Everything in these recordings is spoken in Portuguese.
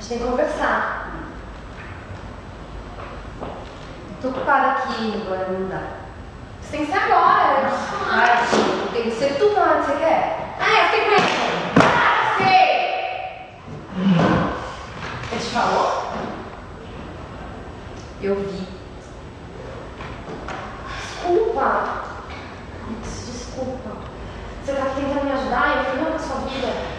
gente tem que conversar. Tô ocupada aqui, agora não dá. Você tem que ser agora. Ai, tem que ser tudo na hora que você quer. Ah, eu fiquei com ele. Ah, sei! Ele te falou? Eu vi. Desculpa. Desculpa. Você tá aqui tentando me ajudar e eu fui não com a sua vida.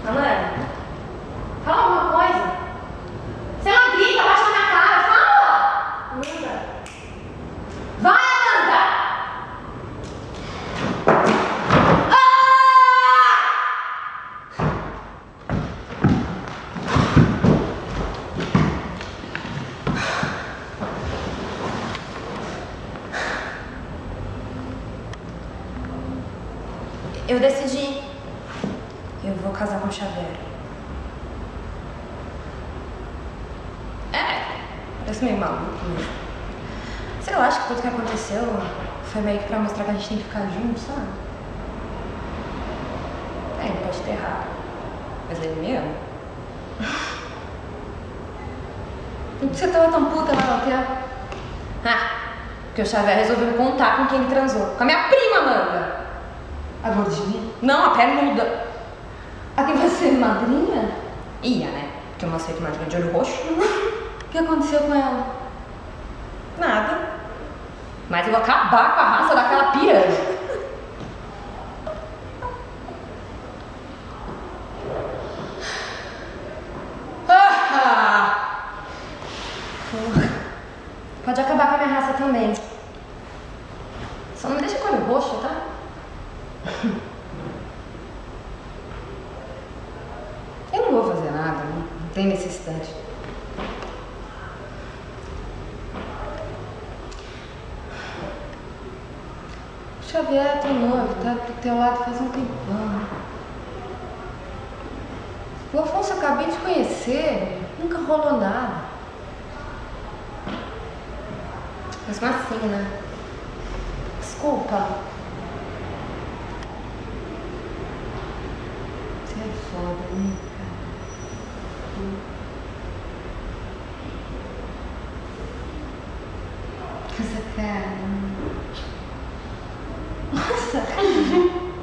Amanda, fala alguma coisa. Sei lá, grita, bate na minha cara, fala! Amanda. Vai, Amanda! Eu decidi. Eu vou casar com o Xavier. Parece meio maluco, mas... sei lá, acho que tudo que aconteceu foi meio que pra mostrar que a gente tem que ficar junto, sabe? Ele pode ter errado, mas ele me ama. Por que você tava tão puta lá no hotel? Porque o Xavier resolveu me contar com quem ele transou. Com a minha prima, Amanda! A gordinha? Não, a pernuda. A que vai ser madrinha? Ia, né? Porque eu não aceito madrinha de olho roxo. O que aconteceu com ela? Nada. Mas eu vou acabar com a raça daquela piranha. Pode acabar com a minha raça também. Só não me deixa com o olho roxo, tá? Eu não vou fazer nada, não tem necessidade. O Xavier é teu noivo, tá do teu lado faz um tempão. O Afonso eu acabei de conhecer, nunca rolou nada. Mesmo assim, né? Desculpa. Você é foda, né, cara? Essa cara. Nossa.